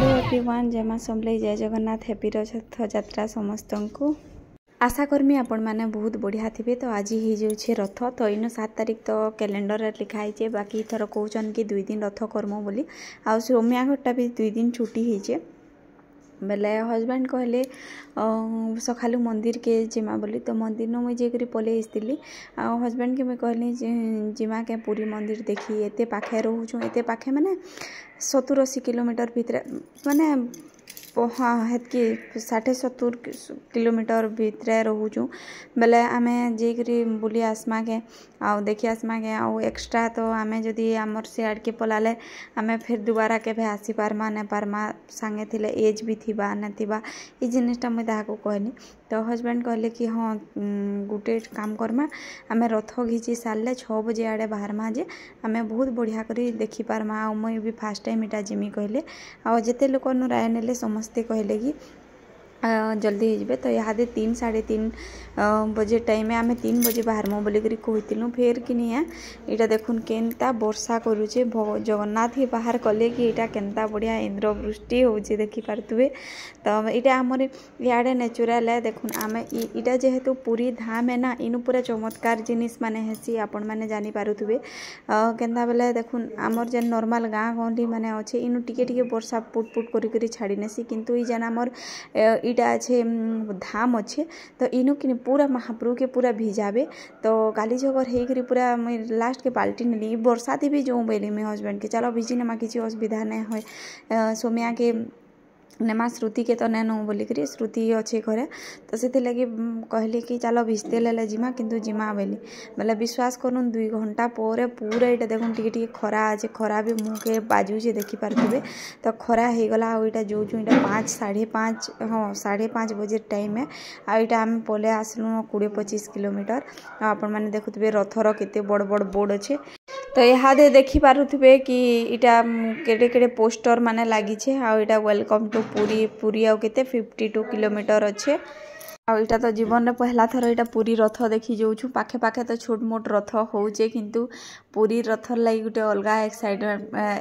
Everyone जय मां समलेई जय जगन्नाथ हैप्पी रथ यात्रा समस्त को आशा करमी आपण मैंने बहुत बढ़िया थे। तो आज ही जाऊे रथ तो इन 7 तारिख तो कैलेंडर लिखाई है बाकी थर कहन कि 2 दिन रथ कर्म बोली आ सोमिया घरटा भी 2 दिन छुट्टी होचे बेले हजबैंड कहले सकालू मंदिर के जिमा बोली तो मंदिर न मुझे पलि आसती हजबैंड के मुझे कहली जिमा के पूरी मंदिर देखी एते पाखे रोचु एते पाखे माने 70-80 किलोमीटर भितर माने हाँ हेतकी 60-70 किलोमीटर भितर रोचु बेले आमे जेकरी बुली आसमा के आउ देखी आसमा के आउ एक्स्ट्रा तो आमे जदि आमर सियाड़ के पलाले आमे फिर दोबारा के आसी पारमा ने पारमा सांगे थिले एज भी थिबा न थिबा ई जिनिसटा मुई ताहाको कहनी तो हजबैंड कहले कि हाँ गुटे काम करमा आमे रथ घिची सारे 6 बजे आड़े बाहरमा जे आमे बहुत बढ़िया करी देखी पारमा आ मुई भी फर्स्ट टाइम इटा जिमी कहले आ जेते लोक नु राय नेले समस्ते कहले कि जल्दी हो तो यहाँ 3-3:30 बजे टाइम आम 3 बजे बाहर बोलिक कहूँ फेर कि नहीं यहाँ देखुन केनता वर्षा करुचे जगन्नाथ ही बाहर कले कि यहाँ केनता बढ़िया इंद्रवृष्टि होचे देखी पारे तो यहाँ आमर इे नेचुराल है देखुन आम इटा जेहेतु पूरी धाम है ना इनु पूरा चमत्कार जिनिस माने हेसी आपण माने जानी पारुथुबे केनता बेले देखुन आमर जेन नॉर्मल गाँ गहली माने अच्छे इनु टिके टिके वर्षा पुट पुट करी छाड़ी नेसी किंतु ई जेन आमर इटा अच्छे धाम अच्छे तो इनु कि पूरा महाप्रभु के पूरा भिजाबे तो गाली जगर होकर पूरा मुझे लास्ट के पाल्टी नेली बरसात भी जो बोली मुझे हजबैंड के चलो भिजी नमा किसी असुविधा नहीं हो सोमिया के नेमा श्रुति के तो नैनो बोलिक श्रुति अच्छे घरे तो से लगे कहले कि चलो भिजते ले जिमा किंतु जिमा बोली बोले विश्वास करूँ 2 घंटा पर पूरा यहाँ देखुन टी खरा अच्छे खरा भी मुँह के बाजुचे देखी पारे तो खरा हो गला आईटा जो यहाँ 5-5:30 हाँ 5:30 बजे टाइम है आईटा आम पले आसलु 20-25 किलोमीटर आपण मैंने देखुए रथर केते बड़ बड़ बोर्ड अच्छे तो यहाँ दे देखी पारुथुबे कि इटा केड़े केड़े पोस्टर माने लागी आ इटा वेलकम टू पुरी पुरी आउ केते 52 किलोमीटर अच्छे आ इटा तो जीवन में पहला थर इटा पूरी रथ देखी जाऊँ पाखे पाखे तो छोट मोट रथ होचे किंतु पूरी रथर लगी गोटे अलग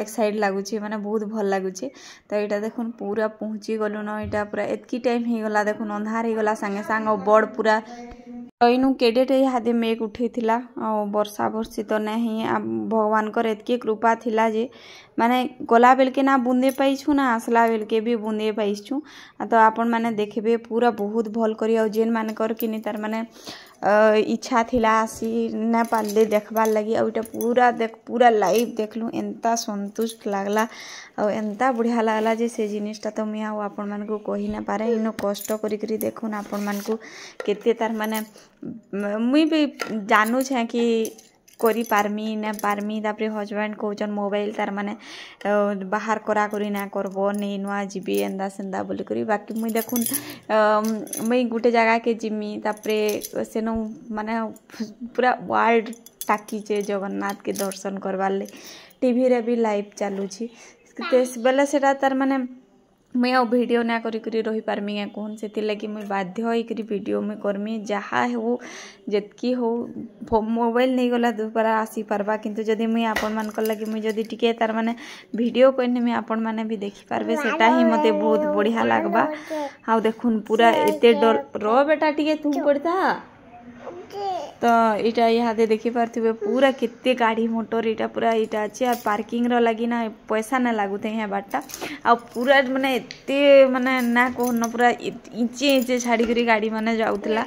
एक साइड लगुच माने बहुत भल लगुच तो यहाँ देखुन पूरा पहुँची गलु न इटा पूरा एतकी टाइम हो गला देखुन अंधार हो गला सांगे सांग बड़ पूरा इनु केडेटे इहादे मेघ उठेला वर्षा वर्षी तो नहीं भगवान कर एतकी कृपा थिला जे माने गला बेल के ना बूंदे पाइछु ना आसला बेल के भी बूंदे पाइछु तो आपण माने देखबे पूरा बहुत भल करी आ जेन माने कर कि तार माने इच्छा थिला आसी ना पाले देखबार लगी आ पूरा लाइव देखलु एंता संतुष्ट लागला और एंता बढ़िया लागला जे से जिनिसटा तो मुझे आपण मान को कही ना पारे इनो कष्ट करी देखुन आपण मान को केते तार माने मुई भी जानू छे कि करी पारमी ना पारमी तापरे हजबैंड कहचन मोबाइल तार माने बाहर करा करी ना करबो नहीं नुआ जीबी एंदा सेंदा बोली करी बाकी मुई देखुन मुई गुटे जगह के जिमी तापरे सेनो माने पूरा वर्ल्ड टाकीचे जगन्नाथ के दर्शन करवार ले टीवी रे भी लाइव चालूची बेले सेटा तार माने मुई आ वीडियो ना करी रही पारमी कहून से लगी मुई बाध्य होकर वीडियो में करमी जहाँ हो जितकी हो मोबाइल नहीं गला दोबारा आसी पारबा किंतु जदि मुई आपण मान लगी मुई जदि टिके तार माने वीडियो करने में आपण माने भी देखी पारबे सेटा ही मते बहुत बढ़िया लागबा हाउ देखुन पूरा एते डर रो बेटा टिके तुम पड़ता तो इटा यहाँ दे देखी पारे पूरा केते गाड़ी मोटर इटा पूरा इटा अच्छे और पार्किंग रो लगी ना पैसा ना लागुते यहाँ बाटा आ पूरा माने एते माने ना कहन पूरा इंचे इंचे छाड़ी करी गाड़ी माने जाउतला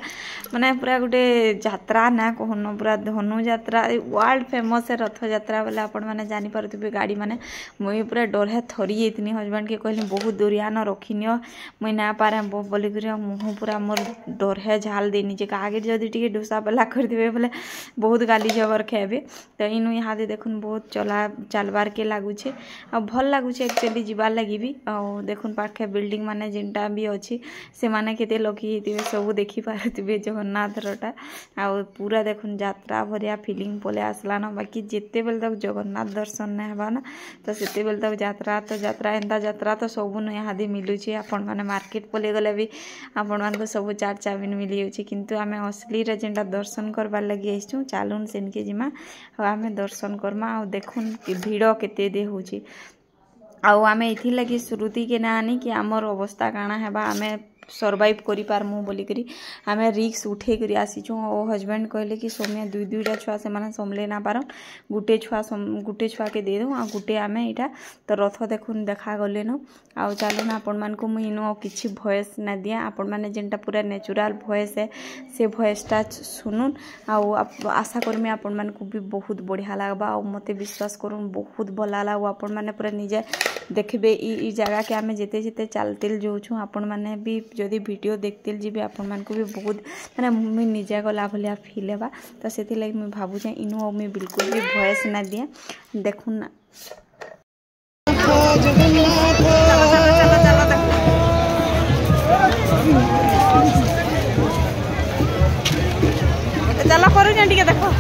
माने पूरा गोटे यात्रा ना कहन पूरा धनु यात्रा वर्ल्ड फेमस है रथ यात्रा बोले आपण माने जानी पारुथिबे गाड़ी माने मुई पूरा डर थरी जाइतनी हजबैंड के कहली बहुत दूरिया न रखिनियो मुई ना पारे बोली करी मुँह पूरा मोर डर है झाल देनी जे आगे जदि टिके डोसा पला कर देबे बोले बहुत गाली जबर खेबे तो इनु यहाँ दे देखुन बहुत चलबार के लगुचे आ भल लगुचे एक्चुअली जीवार लगी भी आ देखुन पाखे बिल्डिंग माने जेनटा भी अच्छी से माने केते लकी हेतिबे सब देखी पारुथिबे जगन्नाथ रटा आ पूरा देखुन यात्रा भरिया फीलिंग पले आसला न बाकी जेते बेल तक जगन्नाथ दर्शन नहीं हेबा ना तो सेते बेल तक यात्रा एंता यात्रा तो सब न यहाँ दे मिलुचे आपण माने मार्केट पले गले भी आपण मान को सब चार चाबिन मिली जाउची किंतु आमे असली असली जेनटा दर्शन करबार लगी आइछुँ चालुन सेनके जिमा आमे दर्शन करमा आ देखुन भिड़ केते दे होची आउ आमे इथि लगी श्रुति के ना आनी कि आमर अवस्था काना हेबा आमे सर्वाइव करि पारमु बोली करी आमे रिक्स उठे करी आसीचु ओ हस्बैंड कहले कि सोमिया दुई दुईटा छुआ से माने संभले ना पारन गुटे छुआ के दे दो आ गुटे आमे इटा तो रथ देखुन देखा गले न आ चालू ना आपण मान को मुइनो किछि वॉइस ना दिया आपण माने जेनटा पूरा नेचुरल वॉइस है से वॉइसटा सुनुन आ आशा करमी आपण मान को भी बहुत बढ़िया लागबा आ मते विश्वास करूँ बहुत भला लागबा आपण माने पूरा निजे देखबे ई जगह के आमे जेते जेते चलतिल जोछु आपण माने भी जदि वीडियो देखतिल जी आपण मान को भी बहुत माने मुई निजे गला भलिया फील हेबा तो सेति लागि मुई भाबु जे इनु मुई बिल्कुल भी वॉइस ना दिया देखुन ना चला करू जे टिके देखो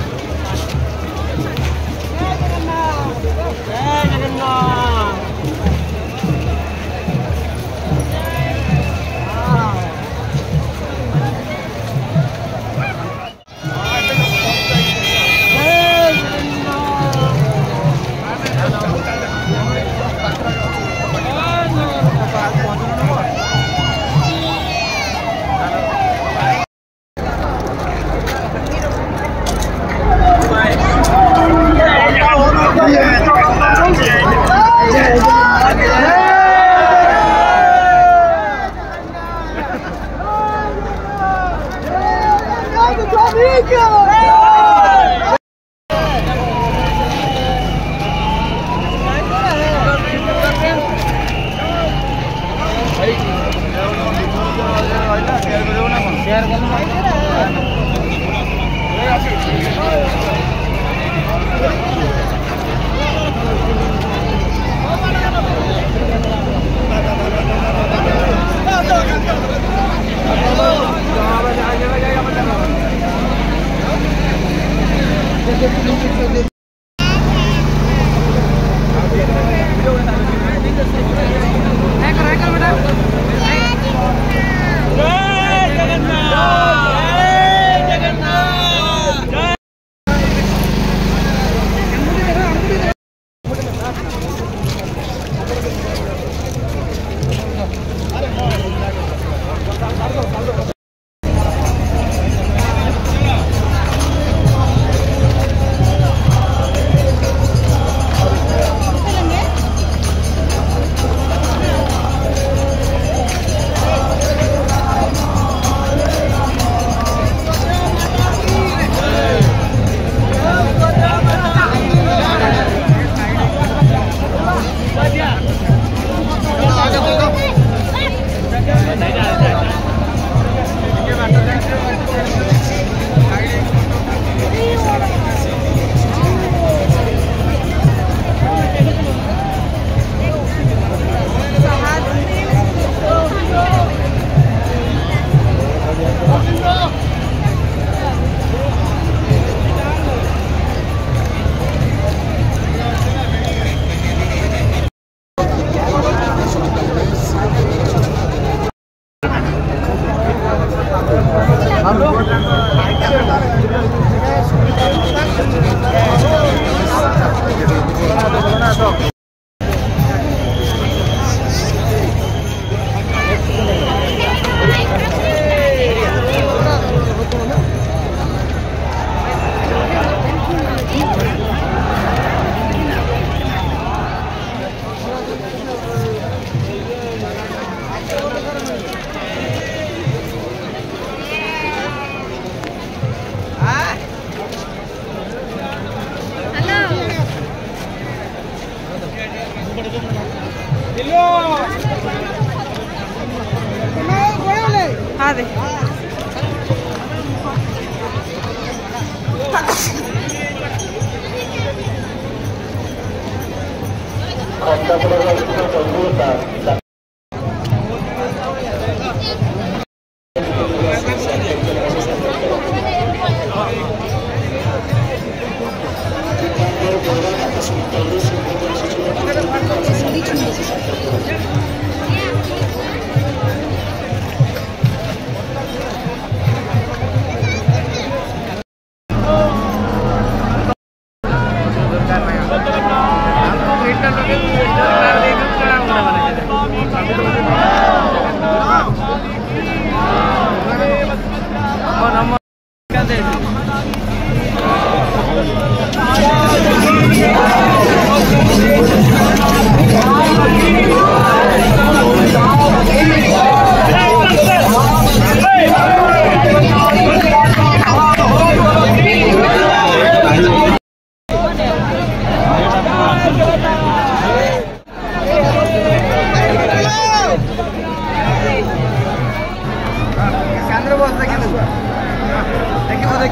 ये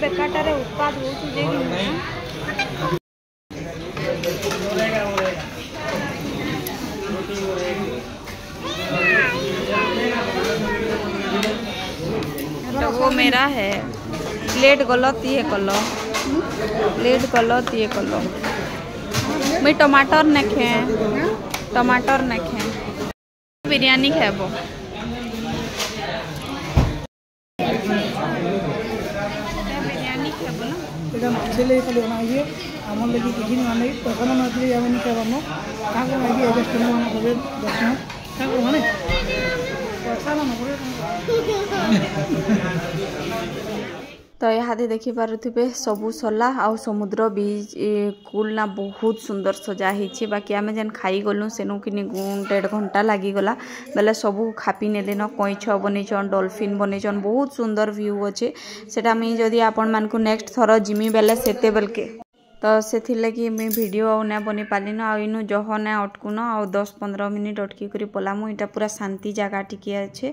बेकाटारे उत्पाद होती जेगी तो वो मेरा है प्लेट गलत ये कलो प्लेट गलत ये कलो मैं टमाटर नखे बिरयानी खाबो खाली बनाइए आम लगे किसी माने पैसा ना आम खावानो क्या लगे एडजस्ट करने दर्शन क्या माने पैसा ना तो यहाँ देखी पारे सबू सला आउ समुद्र बीच कूल ना बहुत सुंदर सजा ही बाकी आम जेन खाई गलु सेनु कि 1.5 घंटा लगिगला बेले सबू खापी नेलेन कईछ बनईछन डॉल्फिन बनईछन बहुत सुंदर व्यू अच्छे सेटा मुझे जदि आपण मानकु नेक्स्ट थर जिमी बेले सेते बेलके तो से लगी मुझे वीडियो आउ ना बनी पालिन आउ जह ना अटकुन आउ 10-15 मिनिट अटकी कर पलामु इटा पूरा शांति जगह टिके अच्छे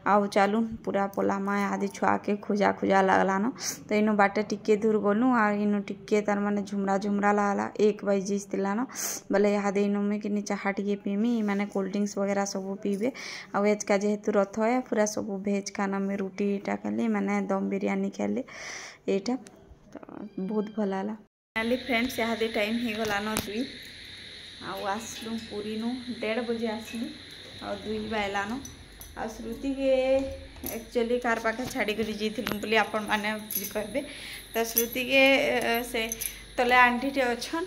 आउ चलू पूरा पलामा आदि छुआ के खुजा खुजा लगलान तो इनु बाटे टिके दूर गलु आ इनु टिके तार माने झुमरा झुमरा लगला 1 बजिलान बोले इहादे इनु में कि चाहा टिके पीमी माने कोल्ड ड्रिंक्स वगैरह सब पीबे आ एज का जेहेतु रथ है पूरा सब भेज खाना में रुटी इटा खाली माने दम बिरयानी खाली एटा तो बहुत भल है फाइनली फ्रेंड्स यहाँ टाइम हो गलान 2 आसलु पूरी नु 1:30 बजे आसलु आ 2 बाइलान आ श्रुति के एक्चुअली कार पाखे छाड़ी कर जाइलु बोली आपण माने कहबे तो श्रुति के से तले आंटी टे अच्छन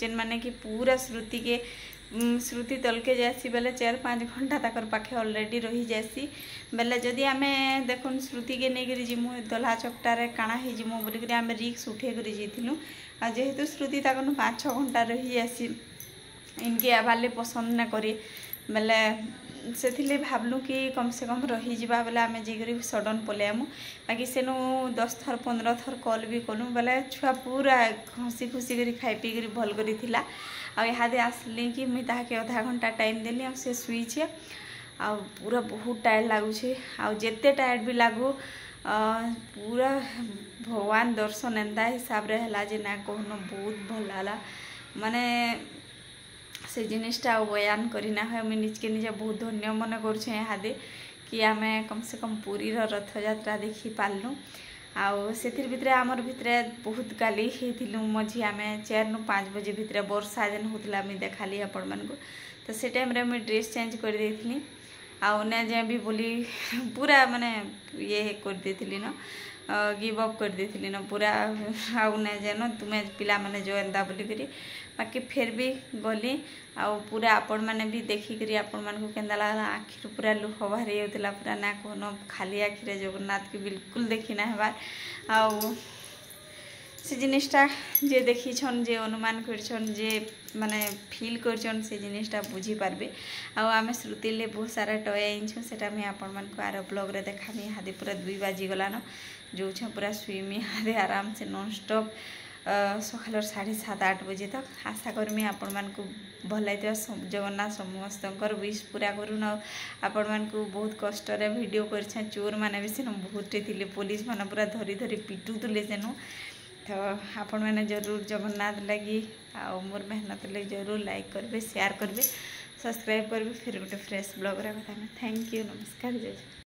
जेन माने कि पूरा श्रुति तल के जासी बेले 4-5 घंटा तक पाखे ऑलरेडी रही जासी बेले जदि आमे देखुन श्रुति के नहीं करी जिमु दला चकटारे काना ही जिमु बोली करी आमे रिक्स उठे करी जाइथिलु आ जेहेतु श्रुति तक 5-6 घंटा रही जासी इनके आबाले पसंद ना करी बेले से भावलु कि कम से कम रही जावा बेले आमे जेकरी सडन पलेमु बाकी सेनु 10 थर 15 थर कॉल भी कलु बेले छुआ पूरा हसी खुशी करी खाई पी करी भल करी थिला आ इहादे आसली कि मुई ताके आधा घंटा टाइम देली आ से सुईछे आ पूरा बहुत टायर्ड लागुछे आ जेते टायर्ड भी लागू पूरा भगवान दर्शन एंता हिसाब रे हला जे ना कहनो बहुत भल लागला माने से जिनिसटा बयान करी ना है निज के निजे बहुत धन्य मन करुछे इहादे कि आमे कम से कम पुरी रथ यात्रा देखी पालनु आउ से भितरे आमर भितरे बहुत गाली होइथिलु मझी आमे 4-5 बजे भितरे वर्षा जेन होतला मी देखाली आपण मानको तो से टाइम रे मैं ड्रेस चेंज कर देथिली आउ ने जे भी बोली पूरा माने ये कर देथिली न गिव अप कर देथिली न पूरा आउ ने जे न तुमे पिला माने जो एंदा बोली करी बाकी फिर भी गली आउ पूरा आपण मैंने भी देखिक आपण मान केंदा लगा आखिर पूरा लुह बाहरी होता पूरा ना कहन खाली आखिरे जगन्नाथ के बिल्कुल देखी ना हेबार आउ से जिनिसटा जे देखी छन जे अनुमान करछन जे माने फील करछन से जिनिसटा बुझी पारबे आमे श्रुति ले बहुत सारा टय आइछु सेटा मैं आपण मान को आरो ब्लॉग रे देखामी हादे पूरा 2 बाजी गलानो जो छ पूरा स्विमी हादे आराम से नॉन स्टॉप सकाल 7:30-8 बजे तक आशा करमी आपण मान को भल लगे जगन्नाथ समस्तकर विश पूरा करूँ आपण मान को बहुत कष्ट रे वीडियो कर चोर मैंने भी सेन बहुत थे पुलिस मैंने पूरा धरी धरी पिटुले सेनु तो आपण मैंने जरूर जगन्नाथ लगी आ मोर मेहनत लगी जरूर लाइक करेंगे शेयर करेंगे सब्सक्राइब करेंगे फिर गोटे फ्रेश ब्लॉग रे थैंक यू नमस्कार जय